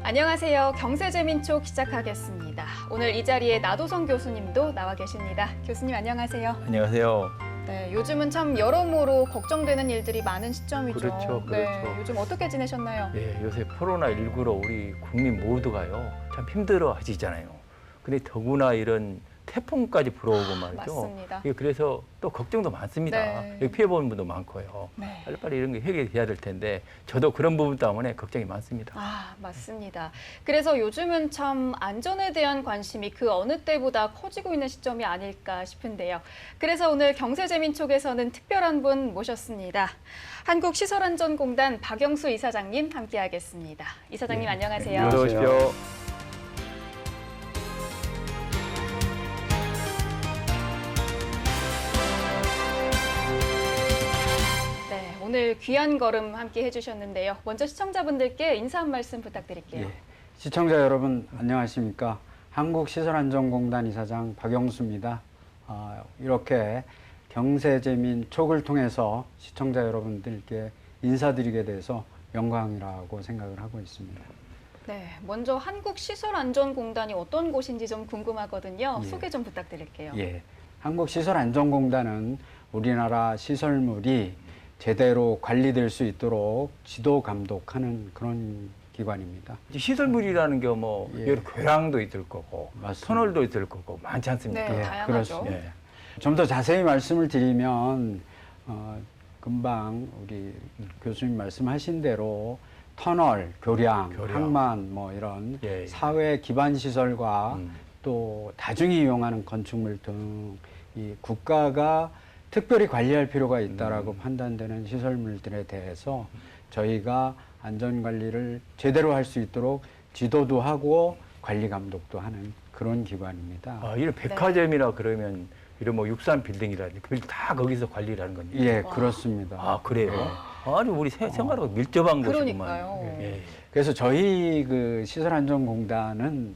안녕하세요. 경세재민촉 시작하겠습니다. 오늘 이 자리에 나도성 교수님도 나와 계십니다. 교수님 안녕하세요. 안녕하세요. 네, 요즘은 참 여러모로 걱정되는 일들이 많은 시점이죠. 그렇죠, 네, 그렇죠. 요즘 어떻게 지내셨나요? 예, 요새 코로나19로 우리 국민 모두가요, 참 힘들어 하시잖아요. 근데 더구나 이런 태풍까지 불어오고 말이죠. 맞습니다. 예, 그래서 또 걱정도 많습니다. 네. 예, 피해보는 분도 많고요. 네. 빨리빨리 이런 게 해결돼야 될 텐데 저도 그런 부분 때문에 걱정이 많습니다. 맞습니다. 그래서 요즘은 참 안전에 대한 관심이 그 어느 때보다 커지고 있는 시점이 아닐까 싶은데요. 그래서 오늘 경세재민촉에서는 특별한 분 모셨습니다. 한국시설안전공단 박영수 이사장님 함께하겠습니다. 이사장님 예. 안녕하세요. 어서 오십시오. 네, 오늘 귀한 걸음 함께 해주셨는데요. 먼저 시청자분들께 인사 한 말씀 부탁드릴게요. 예, 시청자 여러분 안녕하십니까? 한국시설안전공단 이사장 박영수입니다. 이렇게 경세재민촉을 통해서 시청자 여러분들께 인사드리게 돼서 영광이라고 생각을 하고 있습니다. 네, 먼저 한국시설안전공단이 어떤 곳인지 좀 궁금하거든요. 예. 소개 좀 부탁드릴게요. 예, 한국시설안전공단은 우리나라 시설물이 제대로 관리될 수 있도록 지도 감독하는 그런 기관입니다. 이제 시설물이라는 게 뭐 예. 여러 교량도 있을 거고 맞습니다. 터널도 있을 거고 많지 않습니까? 네, 예, 다양하죠. 그렇습니다. 예. 좀 더 자세히 말씀을 드리면 금방 우리 교수님 말씀하신 대로 터널, 교량, 항만 뭐 이런 예, 예. 사회 기반 시설과 음. 또 다중이 이용하는 건축물 등 이 국가가 특별히 관리할 필요가 있다라고 판단되는 시설물들에 대해서 저희가 안전 관리를 제대로 할 수 있도록 지도도 하고 관리 감독도 하는 그런 기관입니다. 이런 백화점이나 그러면 이런 뭐 육산 빌딩이라든지 그 빌딩 다 거기서 관리를 하는 겁니다. 예, 그렇습니다. 그래요? 아니 우리 생활하고 밀접한 곳이구만. 그러니까요. 예. 그래서 저희 그 시설안전공단은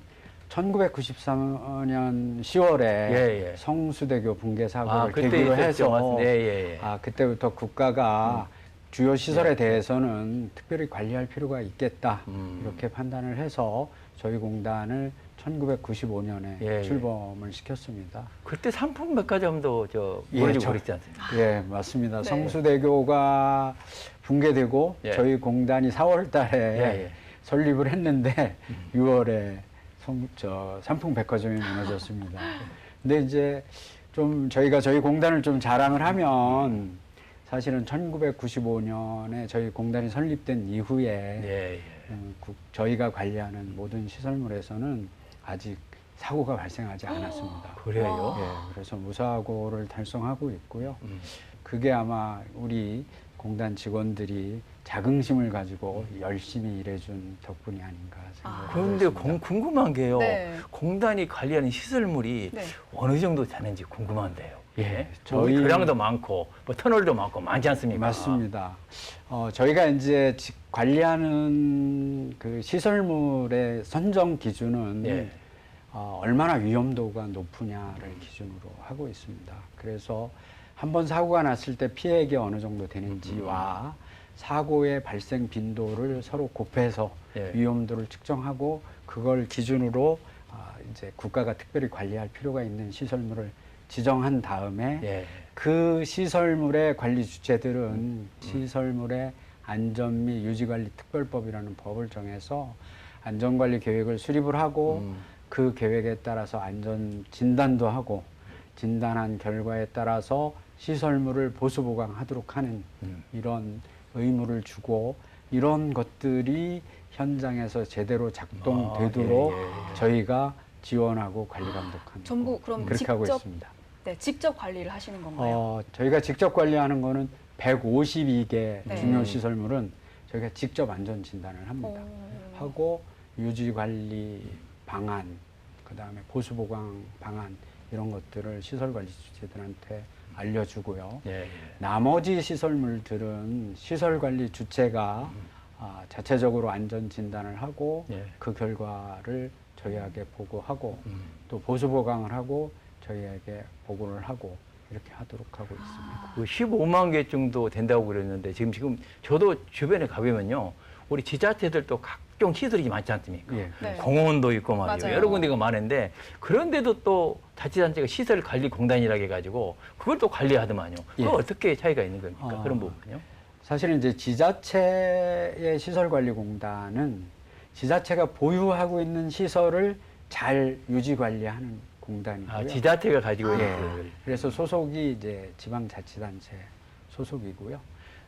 1994년 10월에 예, 예. 성수대교 붕괴 사고를 그때 계기로 있었죠. 해서 맞습니다. 예. 그때부터 국가가 주요 시설에 대해서는 특별히 관리할 필요가 있겠다 이렇게 판단을 해서 저희 공단을 1995년에 예. 출범을 시켰습니다. 그때 상품 백화점도 예, 무너지고 그랬지 않습니까? 예, 맞습니다. 네. 성수대교가 붕괴되고 예. 저희 공단이 4월 달에 예. 설립을 했는데 6월에 삼풍 백화점이 무너졌습니다. 근데 이제 좀 저희가 저희 공단을 좀 자랑을 하면 사실은 1995년에 저희 공단이 설립된 이후에 예. 저희가 관리하는 모든 시설물에서는 아직 사고가 발생하지 않았습니다. 그래요? 예, 그래서 무사고를 달성하고 있고요. 그게 아마 우리 공단 직원들이 자긍심을 가지고 열심히 일해준 덕분이 아닌가 생각합니다. 그런데 궁금한 게요. 네. 공단이 관리하는 시설물이 네. 어느 정도 되는지 궁금한데요. 예, 저희 저희- 교량도 많고 뭐 터널도 많고 많지 않습니까? 맞습니다. 저희가 이제 관리하는 그 시설물의 선정 기준은 예. 얼마나 위험도가 높으냐를 기준으로 하고 있습니다. 그래서 한번 사고가 났을 때 피해액이 어느 정도 되는지와 사고의 발생 빈도를 서로 곱해서 예. 위험도를 측정하고 그걸 기준으로 이제 국가가 특별히 관리할 필요가 있는 시설물을 지정한 다음에 예. 그 시설물의 관리 주체들은 시설물의 안전 및 유지관리 특별법이라는 법을 정해서 안전관리 계획을 수립을 하고 그 계획에 따라서 안전 진단도 하고 진단한 결과에 따라서 시설물을 보수 보강하도록 하는 이런 의무를 주고 이런 것들이 현장에서 제대로 작동되도록 저희가 지원하고 관리 감독하는 전부 그럼 그렇게 하고 직접 있습니다. 네, 직접 관리를 하시는 건가요? 저희가 직접 관리하는 거는 152개 네. 중요 시설물은 저희가 직접 안전 진단을 합니다. 하고 유지 관리 방안, 그다음에 보수 보강 방안 이런 것들을 시설 관리 주체들한테 알려주고요. 예. 나머지 시설물들은 시설 관리 주체가 자체적으로 안전 진단을 하고 예. 그 결과를 저희에게 보고하고 또 보수 보강을 하고 저희에게 보고를 하고 이렇게 하도록 하고 있습니다. 그 15만 개 정도 된다고 그랬는데 지금 저도 주변에 가보면요. 우리 지자체들도 각종 시설이 많지 않습니까? 예. 네. 공원도 있고 말이에요. 맞아요. 여러 군데가 많은데 그런데도 또 자치단체가 시설관리공단이라고 해가지고 그걸 또 관리하더만요. 예. 그거 어떻게 차이가 있는 겁니까? 아. 그런 부분요? 사실은 이제 지자체의 시설관리공단은 지자체가 보유하고 있는 시설을 잘 유지 관리하는 공단이고요. 아, 지자체가 가지고 있는 예. 그 그래서 소속이 이제 지방자치단체 소속이고요.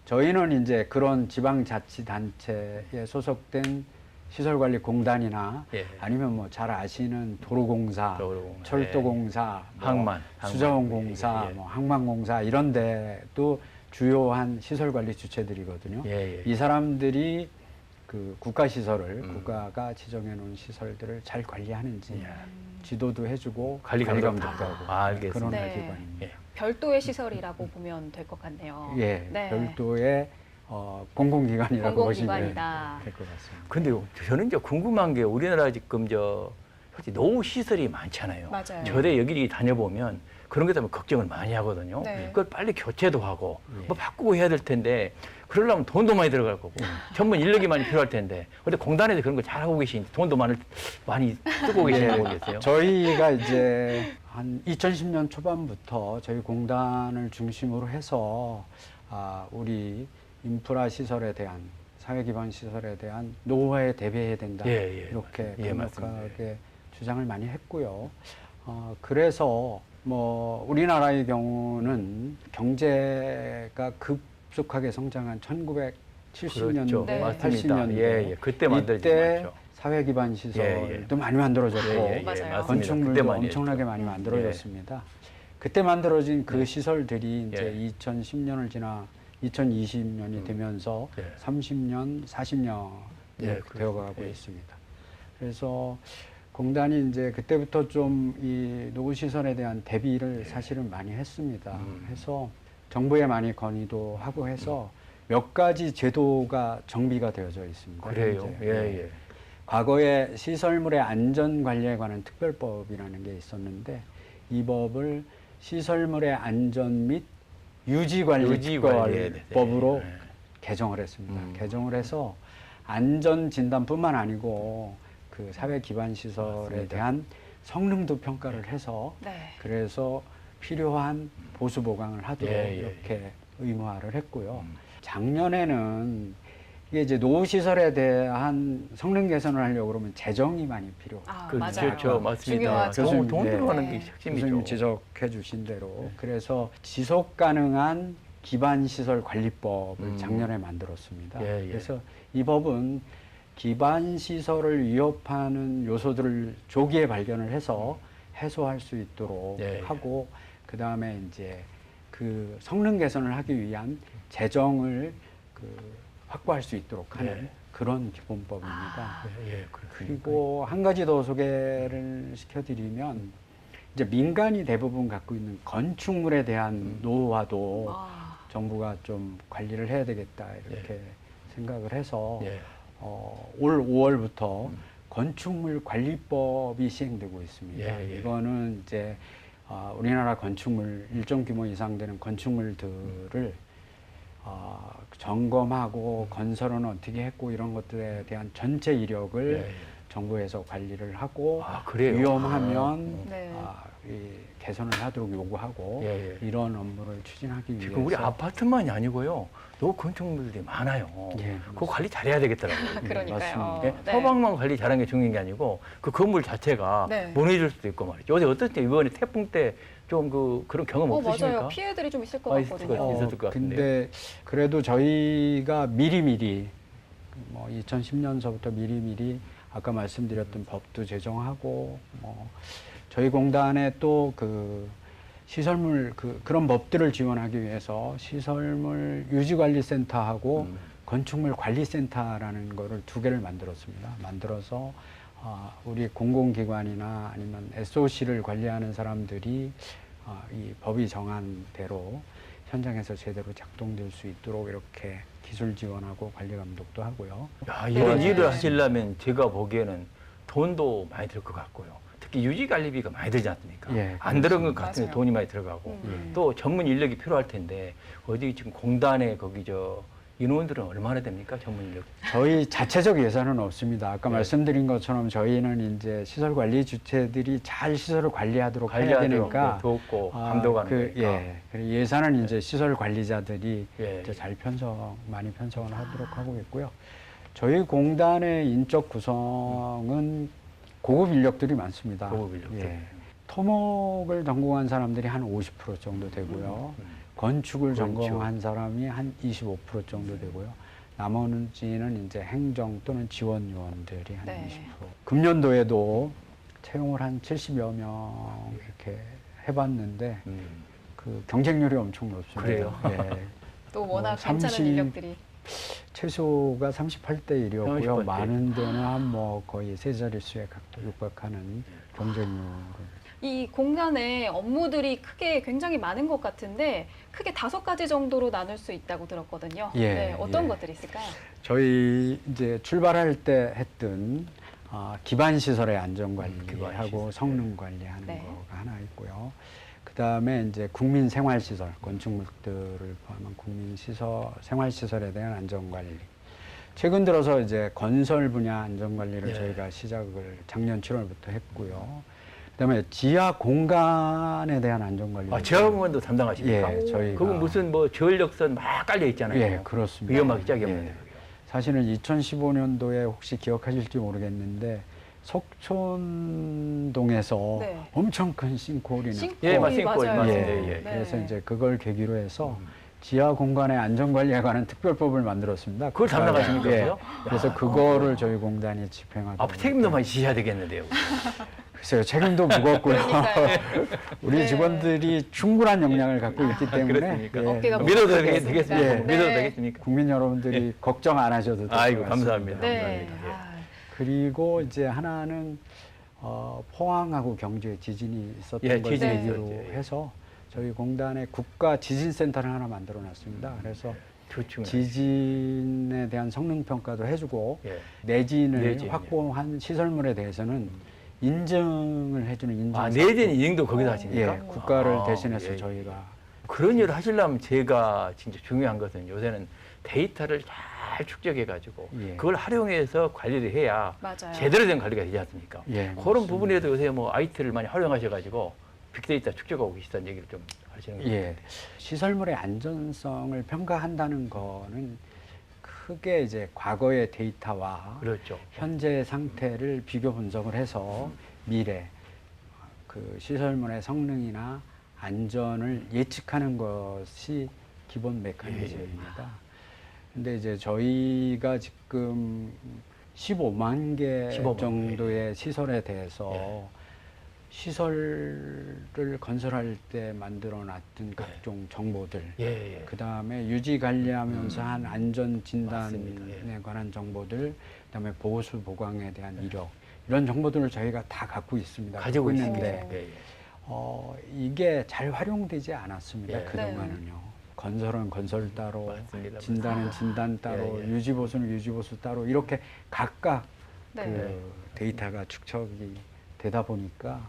저희는 이제 그런 지방자치단체에 소속된 시설관리공단이나 예. 아니면 뭐 잘 아시는 도로공사, 도로공사, 철도공사, 뭐 항만, 수자원공사, 예, 예. 뭐 항만공사 이런 데도 주요한 시설관리 주체들이거든요. 예, 예. 이 사람들이 그 국가시설을 국가가 지정해 놓은 시설들을 잘 관리하는지 예. 지도도 해주고 관리 관리 감독 감독도 하고 아, 알겠습니다. 그런 네. 기관입니다. 예. 별도의 시설이라고 보면 될 것 같네요. 예, 네. 별도의 공공기관이라고 보시면 공공기관이다. 될 것 같습니다. 근데 저는 이제 궁금한 게 우리나라 지금 솔직히 노후 시설이 많잖아요. 맞아요. 저대 여기저기 다녀보면 그런 것 때문에 걱정을 많이 하거든요. 네. 그걸 빨리 교체도 하고 예. 뭐 바꾸고 해야 될 텐데 그러려면 돈도 많이 들어갈 거고 전문 인력이 많이 필요할 텐데 근데 공단에서 그런 거 잘하고 계시는지 돈도 많이 쓰고 계시는지 모르겠어요. 저희가 이제 한 2010년 초반부터 저희 공단을 중심으로 해서 우리 인프라 시설에 대한 사회 기반 시설에 대한 노후화에 대비해야 된다. 예, 예. 이렇게 예, 강력하게 주장을 많이 했고요. 그래서 뭐 우리나라의 경우는 경제가 급속하게 성장한 1970년대, 그렇죠. 네. 맞습니다. 80년대 예, 예. 그때 만들어진 이때 거죠. 사회 기반 시설도 예, 예. 많이 만들어졌고 예, 예, 맞아요. 맞습니다. 건축물도 그때 많이 엄청나게 했죠. 많이 만들어졌습니다. 그때 만들어진 그 예. 시설들이 이제 예. 2010년을 지나 2020년이 되면서 예. 30년, 40년 예, 이렇게 그렇습니다. 되어가고 예. 있습니다. 그래서 공단이 이제 그때부터 좀 이 노후 시설에 대한 대비를 사실은 많이 했습니다. 해서 정부에 많이 건의도 하고 해서 몇 가지 제도가 정비가 되어져 있습니다. 그래요. 현재. 예, 예. 과거에 시설물의 안전 관리에 관한 특별법이라는 게 있었는데 이 법을 시설물의 안전 및 유지 관리 유지관리에 특별법으로 대해, 예. 개정을 했습니다. 개정을 해서 안전 진단뿐만 아니고 그 사회 기반 시설에 맞습니다. 대한 성능도 평가를 해서 네. 그래서 필요한 보수 보강을 하도록 예, 예, 이렇게 의무화를 했고요. 작년에는 이게 이제 노후 시설에 대한 성능 개선을 하려고 그러면 재정이 많이 필요해요. 그렇죠. 맞아요. 맞습니다. 중요하죠. 돈 네. 들어가는 네. 게 핵심이죠. 교수님 지적해 주신 대로 그래서 지속 가능한 기반 시설 관리법을 작년에 만들었습니다. 예, 예. 그래서 이 법은 기반 시설을 위협하는 요소들을 조기에 발견을 해서 해소할 수 있도록 예, 예. 하고 그 다음에 이제 그 성능 개선을 하기 위한 재정을 확보할 수 있도록 하는 예. 그런 기본법입니다. 예, 예, 그렇습니다. 그리고 한 가지 더 소개를 시켜드리면 이제 민간이 대부분 갖고 있는 건축물에 대한 노후화도 아, 정부가 좀 관리를 해야 되겠다 이렇게 생각을 해서 예. 올 5월부터 건축물 관리법이 시행되고 있습니다. 예, 예. 이거는 이제 우리나라 건축물 일정 규모 이상 되는 건축물들을 점검하고 건설은 어떻게 했고 이런 것들에 대한 전체 이력을 예, 예. 정부에서 관리를 하고 아, 그래요? 위험하면 네. 이 개선을 하도록 요구하고 예, 예. 이런 업무를 추진하기 위해서 지금 우리 아파트만이 아니고요. 노후 건축물들이 많아요. 예, 그거 관리 잘해야 되겠더라고요. 그러니까요. 맞습니다. 예, 네. 서방만 관리 잘하는 게 중요한 게 아니고 그 건물 자체가 네. 무너질 수도 있고 말이죠. 어제 어떻게 이번에 태풍 때 좀 그런 경험 없으십니까? 맞아요. 피해들이 좀 있을 것 아, 있을 것 같거든요. 같아요. 있었을 것 같은데요. 근데 그래도 저희가 미리미리 뭐 2010년서부터 미리미리 아까 말씀드렸던 법도 제정하고 뭐 저희 공단에 또 그 시설물 그런 법들을 지원하기 위해서 시설물 유지관리센터하고 건축물 관리센터라는 거를 두 개를 만들었습니다. 만들어서 우리 공공기관이나 아니면 SOC를 관리하는 사람들이 이 법이 정한 대로 현장에서 제대로 작동될 수 있도록 이렇게 기술 지원하고 관리 감독도 하고요. 야, 이런 네. 일을 하시려면 제가 보기에는 돈도 많이 들 것 같고요. 특히 유지 관리비가 많이 들지 않습니까? 예, 안 들어간 것 같은데 맞아요. 돈이 많이 들어가고 또 전문 인력이 필요할 텐데 어디 지금 공단에 거기 인원들은 얼마나 됩니까? 전문 인력. 저희 자체적 예산은 없습니다. 아까 네. 말씀드린 것처럼 저희는 이제 시설 관리 주체들이 잘 시설을 관리하도록 해야 되니까 돕고 감독하는 거니까. 그리고 예산은 이제 시설 관리자들이 예. 이제 잘 많이 편성을 하도록 하고 있고요. 저희 공단의 인적 구성은 고급 인력들이 많습니다. 고급 인력들. 토목을 전공한 사람들이 한 50% 정도 되고요. 건축을 전공한 사람이 한 25% 정도 되고요. 나머지는 이제 행정 또는 지원 요원들이 한 네. 20%. 금년도에도 채용을 한 70여 명 이렇게 해봤는데 그 경쟁률이 엄청 높습니다. 그래요? 예. 또 워낙 30 괜찮은 인력들이. 최소가 38대 1이었고요. 38대. 많은 데는 한 뭐 거의 세 자릿수에 육박하는 경쟁률을. 이 공단의 업무들이 굉장히 많은 것 같은데 크게 5가지 정도로 나눌 수 있다고 들었거든요. 예, 네, 어떤 예. 것들이 있을까요? 저희 이제 출발할 때 했던 기반 시설의 안전 기반 관리하고 시설. 성능 관리하는 네. 거가 하나 있고요. 그다음에 이제 국민 생활 시설, 건축물들을 포함한 국민 생활 시설에 대한 안전 관리. 최근 들어서 이제 건설 분야 안전 관리를 예. 저희가 시작을 작년 7월부터 했고요. 그다음에 지하 공간에 대한 안전 관리. 지하공간도 담당하십니까? 예, 저희가 그건 무슨 저연력선 막 깔려 있잖아요. 예, 그렇습니다. 위험하기 짝이 예. 없는데. 사실은 2015년도에 혹시 기억하실지 모르겠는데 속촌동에서 네. 엄청 큰 싱크홀이 싱크홀이 예, 맞습니다. 맞아요. 맞습니다. 예, 예. 그래서 네. 이제 그걸 계기로 해서 지하 공간의 안전 관리에 관한 특별법을 만들었습니다. 그걸 담당하십니까? 예. 그래요? 그래서 그거를 저희 공단이 집행하다. 앞으로 책임도 많이 지셔야 되겠는데요. 글쎄요, 책임도 무겁고요. 그러니까요. 우리 네. 직원들이 충분한 역량을 갖고 있기 때문에 그렇습니까? 어깨가 믿어도 무겁겠습니다. 되겠습니까? 네. 믿어도 되겠습니까? 국민 여러분들이 걱정 안 하셔도 될것 아이고, 같습니다. 감사합니다. 네. 감사합니다. 예. 그리고 이제 하나는 포항하고 경주에 지진이 있었던 예, 걸 지진이 계기로 있었죠. 예. 해서 저희 공단에 국가 지진센터를 하나 만들어 놨습니다. 그래서 좋죠. 지진에 대한 성능 평가도 해주고 예. 내진을 내진, 확보한 시설물에 대해서는 인증을 해주는 인증. 내진 인증도 거기서 하십니까? 예, 국가를 아, 대신해서 예. 저희가 그런 일을 하시려면 제가 진짜 중요한 것은 요새는 데이터를 잘 축적해가지고 예. 그걸 활용해서 관리를 해야 맞아요. 제대로 된 관리가 되지 않습니까? 예, 그런 맞습니다. 부분에도 요새 IT를 많이 활용하셔가지고 빅데이터 축적하고 계시다는 얘기를 좀 하시는 것 예, 같아요. 시설물의 안전성을 평가한다는 거는 크게 이제 과거의 데이터와 그렇죠. 현재 상태를 비교 분석을 해서 미래 그 시설물의 성능이나 안전을 예측하는 것이 기본 메커니즘입니다. 근데 이제 저희가 지금 15만 개 15만 개. 정도의 시설에 대해서 예. 시설을 건설할 때 만들어 놨던 각종 정보들, 예, 예. 그 다음에 유지 관리하면서 한 안전 진단에 맞습니다. 예. 관한 정보들, 그 다음에 보수 보강에 대한 이력, 이런 정보들을 저희가 다 갖고 있습니다. 가지고 갖고 있는데 예, 예. 이게 잘 활용되지 않았습니다. 예. 그동안은요. 건설은 건설 따로, 맞습니다. 진단은 진단 따로, 예, 예. 유지보수는 유지보수 따로, 이렇게 각각 네. 그 데이터가 축적이 되다 보니까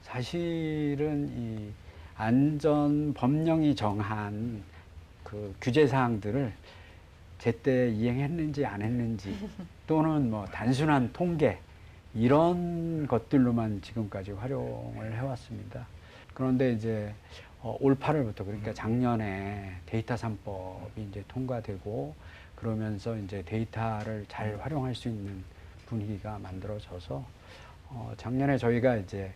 사실은 이 안전 법령이 정한 그 규제 사항들을 제때 이행했는지 안 했는지 또는 뭐 단순한 통계 이런 것들로만 지금까지 활용을 해왔습니다. 그런데 이제 올 8월부터 그러니까 작년에 데이터 3법이 이제 통과되고 그러면서 이제 데이터를 잘 활용할 수 있는 분위기가 만들어져서 작년에 저희가 이제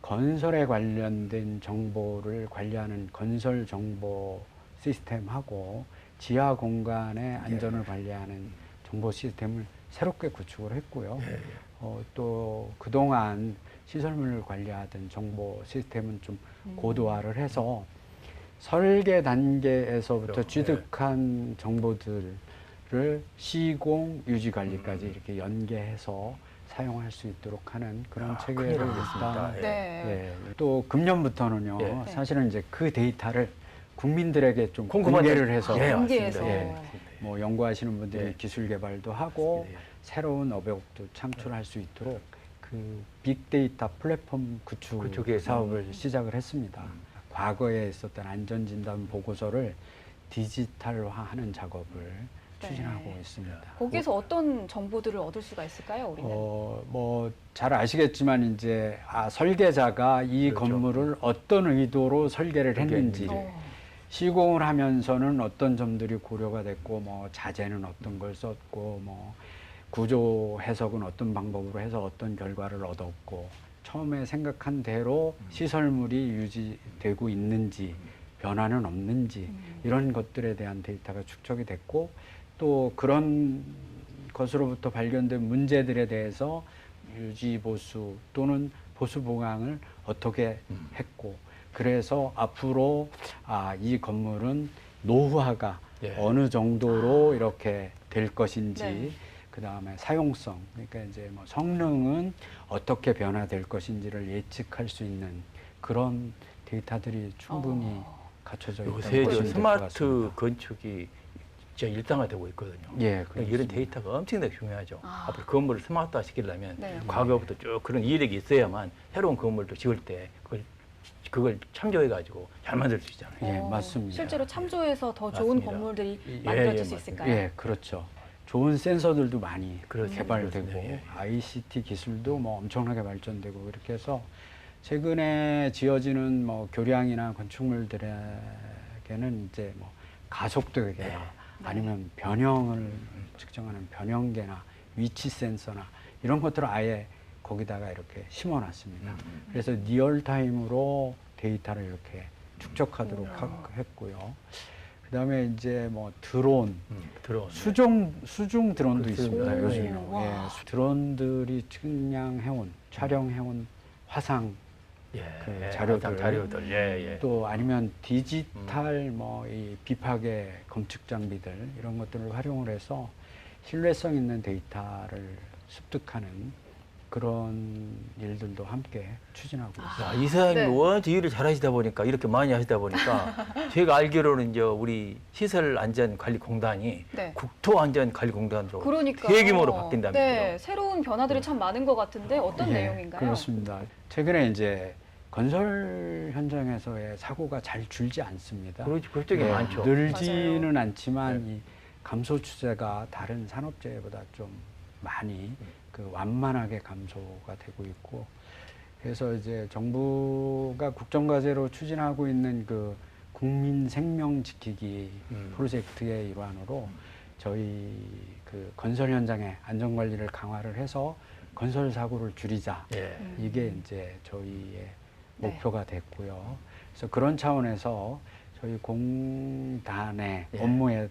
건설에 관련된 정보를 관리하는 건설 정보 시스템하고 지하 공간의 안전을 관리하는 정보 시스템을 새롭게 구축을 했고요. 또 그동안 시설물을 관리하던 정보 시스템은 좀 고도화를 해서 설계 단계에서부터 그렇죠. 취득한 정보들을 시공 유지 관리까지 이렇게 연계해서 사용할 수 있도록 하는 그런 체계를 큰일 일단 나겠습니다. 네. 예, 또 금년부터는요. 예. 사실은 이제 그 데이터를 국민들에게 좀 콩쿠만 공개를 해서 예, 공개해서. 맞습니다. 예. 뭐 연구하시는 분들이 예. 기술 개발도 하고 예. 새로운 업역도 창출할 수 있도록 그 빅데이터 플랫폼 구축 그쪽에서. 사업을 시작을 했습니다. 과거에 있었던 안전진단 보고서를 디지털화하는 작업을 네. 추진하고 있습니다. 거기에서 어떤 정보들을 얻을 수가 있을까요, 우리는? 뭐 잘 아시겠지만 이제 설계자가 이 그렇죠. 건물을 어떤 의도로 설계를 했는지, 시공을 하면서는 어떤 점들이 고려가 됐고, 뭐 자재는 어떤 걸 썼고, 뭐 구조 해석은 어떤 방법으로 해서 어떤 결과를 얻었고, 처음에 생각한 대로 시설물이 유지되고 있는지, 변화는 없는지, 이런 것들에 대한 데이터가 축적이 됐고, 또 그런 것으로부터 발견된 문제들에 대해서 유지 보수 또는 보수 보강을 어떻게 했고, 그래서 앞으로 이 건물은 노후화가 예. 어느 정도로 이렇게 될 것인지, 네. 그 다음에 사용성, 그러니까 이제 뭐 성능은 어떻게 변화될 것인지를 예측할 수 있는 그런 데이터들이 충분히 갖춰져 있다고 요새 보시면 저 될 것 스마트 같습니다. 건축이 진짜 일상화되고 있거든요. 예, 그러니까 이런 데이터가 엄청나게 중요하죠. 아. 앞으로 건물을 스마트화 시키려면 네. 과거부터 쭉 그런 이력이 있어야만 새로운 건물도 지을 때 그걸 참조해가지고 잘 만들 수 있잖아요. 예, 맞습니다. 실제로 참조해서 더 좋은 맞습니다. 건물들이 예, 만들어질 예, 수 맞습니다. 있을까요? 예, 그렇죠. 좋은 센서들도 많이 그렇죠. 개발되고, 그렇습니다. 예. ICT 기술도 뭐 엄청나게 발전되고, 이렇게 해서 최근에 지어지는 뭐 교량이나 건축물들에게는 이제 뭐 가속도계나 네. 아니면 변형을 측정하는 변형계나 위치 센서나 이런 것들을 아예 거기다가 이렇게 심어놨습니다. 그래서 리얼타임으로 데이터를 이렇게 축적하도록 했고요. 그다음에 이제 뭐 드론, 들어오네. 수중 드론도 그렇습니다. 있습니다. 네. 요즘은. 와. 예, 드론들이 측량해온, 촬영해온 화상 예, 그 예, 자료들. 자료들. 예, 예. 또 아니면 디지털 뭐 이 비파괴 검측 장비들 이런 것들을 활용을 해서 신뢰성 있는 데이터를 습득하는 그런 일들도 함께 추진하고 있습니다. 야, 이사장님 네. 워낙 일을 잘하시다 보니까 이렇게 많이 하시다 보니까 제가 알기로는 이제 우리 시설안전관리공단이 네. 국토안전관리공단으로 그러니까 대규모로 바뀐다면서요. 네, 새로운 변화들이 참 많은 것 같은데 어떤 예, 내용인가요? 그렇습니다. 최근에 이제 건설 현장에서의 사고가 잘 줄지 않습니다. 그쪽이 예, 많죠. 늘지는 맞아요. 않지만 네. 이 감소 추세가 다른 산업재해보다 좀 많이 그 완만하게 감소가 되고 있고, 그래서 이제 정부가 국정과제로 추진하고 있는 그 국민 생명 지키기 프로젝트의 일환으로 저희 그 건설 현장의 안전 관리를 강화를 해서 건설 사고를 줄이자. 예. 이게 이제 저희의 네. 목표가 됐고요. 그래서 그런 차원에서 저희 공단의 예. 업무에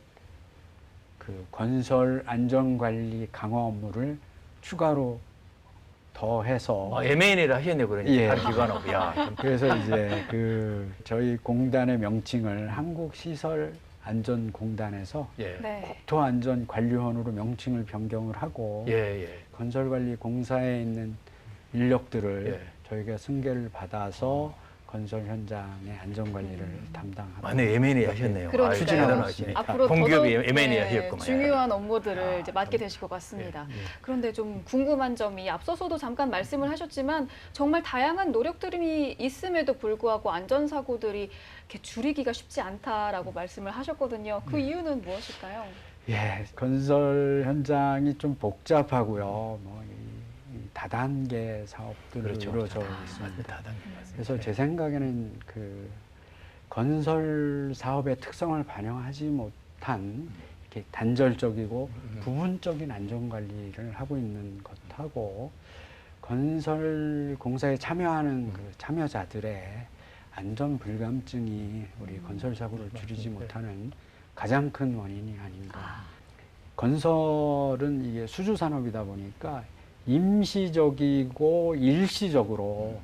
그 건설 안전 관리 강화 업무를 추가로 더해서 M&A를 하셨네요, 그러니까. 예. 다른 기관하고. 야, 참. 그래서 이제 그 저희 공단의 명칭을 한국시설안전공단에서 예. 네. 국토안전관리원으로 명칭을 변경을 하고 예, 예. 건설관리공사에 있는 인력들을 예. 저희가 승계를 받아서 건설 현장의 안전관리를 담당합니다. 많이 M&A 하셨네요. 그러니까요. 추진하시네. 앞으로 공기업이 더더욱, M&A 네, 하셨구만. 중요한 업무들을 이제 맡게 되실 것 같습니다. 예, 예. 그런데 좀 궁금한 점이 앞서서도 잠깐 말씀을 하셨지만 정말 다양한 노력들이 있음에도 불구하고 안전사고들이 이렇게 줄이기가 쉽지 않다라고 말씀을 하셨거든요. 그 이유는 무엇일까요? 예, 건설 현장이 좀 복잡하고요. 뭐 이 다단계 사업들로 그렇죠. 이루어져 맞습니다. 있습니다. 다단계 맞습니다. 그래서 제 생각에는 그 건설 사업의 특성을 반영하지 못한 이렇게 단절적이고 부분적인 안전 관리를 하고 있는 것하고 건설 공사에 참여하는 그 참여자들의 안전 불감증이 우리 건설 사고를 줄이지 못하는 가장 큰 원인이 아닌가. 건설은 이게 수주 산업이다 보니까 임시적이고 일시적으로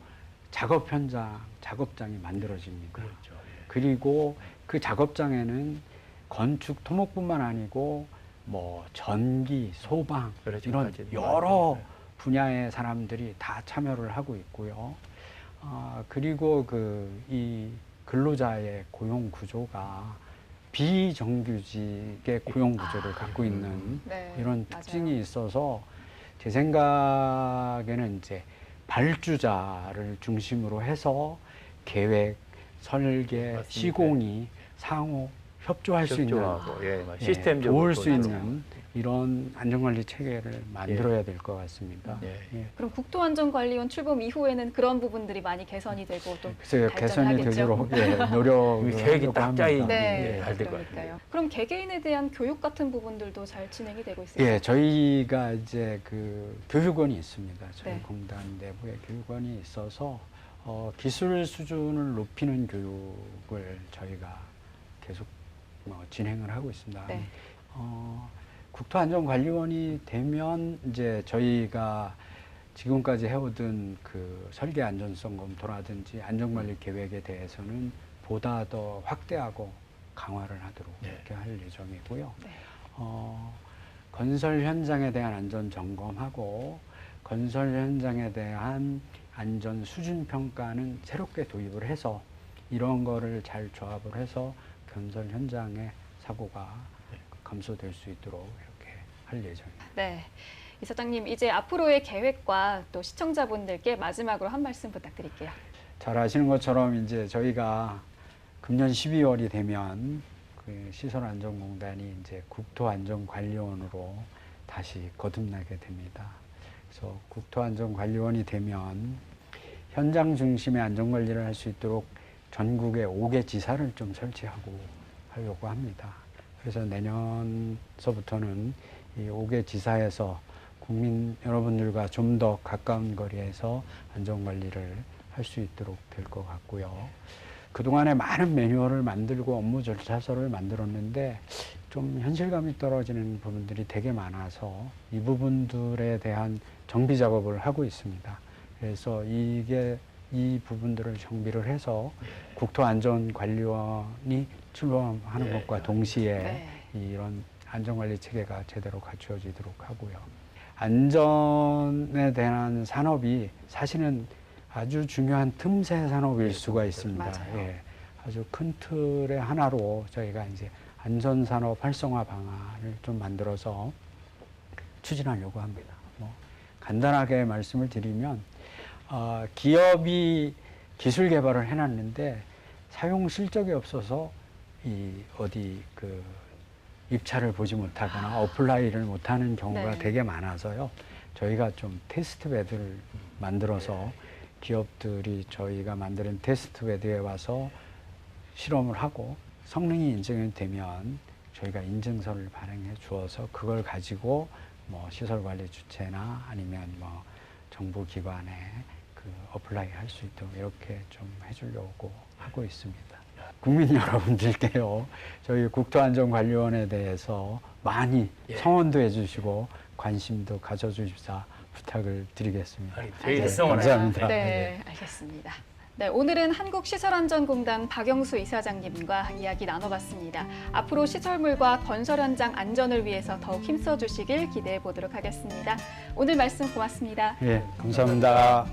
작업 현장, 작업장이 만들어집니다. 그렇죠. 예. 그리고 그 작업장에는 건축 토목뿐만 아니고 뭐 전기, 소방 그렇죠. 이런 맞아요. 여러 분야의 사람들이 다 참여를 하고 있고요. 그리고 그 이 근로자의 고용 구조가 비정규직의 고용 구조를 갖고 있는 네, 이런 맞아요. 특징이 있어서 제 생각에는 이제 발주자를 중심으로 해서 계획, 설계, 맞습니다. 시공이 상호 협조할 수 있는 협조하고, 예, 예, 시스템적으로 도울 수 또 있는 이런 안전관리 체계를 만들어야 될 것 같습니다. 예. 예. 그럼 국토안전관리원 출범 이후에는 그런 부분들이 많이 개선이 되고 또 그래서 개선이 발전하겠죠. 되도록 예, 노력을 계획이 하려고 딱 합니다. 짜인 네, 잘 될 것 같아요. 그러니까요. 그럼 개개인에 대한 교육 같은 부분들도 잘 진행이 되고 있을까요? 예, 저희가 이제 그 교육원이 있습니다. 저희 네. 공단 내부에 교육원이 있어서 기술 수준을 높이는 교육을 저희가 계속 진행을 하고 있습니다. 네. 국토안전관리원이 되면 이제 저희가 지금까지 해오던 그 설계 안전성 검토라든지 안전관리 계획에 대해서는 보다 더 확대하고 강화를 하도록 네. 이렇게 할 예정이고요. 네. 건설 현장에 대한 안전 점검하고 건설 현장에 대한 안전 수준 평가는 새롭게 도입을 해서 이런 거를 잘 조합을 해서 건설 현장의 사고가 감소될 수 있도록 이렇게 할 예정입니다. 네. 이사장님, 이제 앞으로의 계획과 또 시청자분들께 마지막으로 한 말씀 부탁드릴게요. 잘 아시는 것처럼 이제 저희가 금년 12월이 되면 그 시설안전공단이 이제 국토안전관리원으로 다시 거듭나게 됩니다. 그래서 국토안전관리원이 되면 현장 중심의 안전관리를 할 수 있도록 전국에 5개 지사를 좀 설치하고 하려고 합니다. 그래서 내년서부터는 이 5개 지사에서 국민 여러분들과 좀 더 가까운 거리에서 안전관리를 할 수 있도록 될 것 같고요. 그동안에 많은 매뉴얼을 만들고 업무 절차서를 만들었는데 좀 현실감이 떨어지는 부분들이 되게 많아서 이 부분들에 대한 정비 작업을 하고 있습니다. 그래서 이 부분들을 정비를 해서 국토안전관리원이 출범하는 네. 것과 동시에 네. 이런 안전관리 체계가 제대로 갖추어지도록 하고요. 안전에 대한 산업이 사실은 아주 중요한 틈새 산업일 수가 있습니다. 맞아요. 예, 아주 큰 틀의 하나로 저희가 이제 안전산업 활성화 방안을 좀 만들어서 추진하려고 합니다. 간단하게 말씀을 드리면 기업이 기술 개발을 해놨는데 사용 실적이 없어서 어디 그 입찰을 보지 못하거나 어플라이를 못하는 경우가 네. 되게 많아서요. 저희가 좀 테스트 베드를 만들어서 기업들이 저희가 만드는 테스트 베드에 와서 실험을 하고 성능이 인증이 되면 저희가 인증서를 발행해 주어서 그걸 가지고 시설관리 주체나 아니면 정부기관에 그 어플라이 할 수 있도록 이렇게 좀 해주려고 하고 있습니다. 국민 여러분들께요, 저희 국토안전관리원에 대해서 많이 성원도 해주시고 관심도 가져주십사 부탁을 드리겠습니다. 저희 감사합니다. 네, 알겠습니다. 네, 오늘은 한국시설안전공단 박영수 이사장님과 이야기 나눠봤습니다. 앞으로 시설물과 건설 현장 안전을 위해서 더욱 힘써 주시길 기대해 보도록 하겠습니다. 오늘 말씀 고맙습니다. 예, 감사합니다.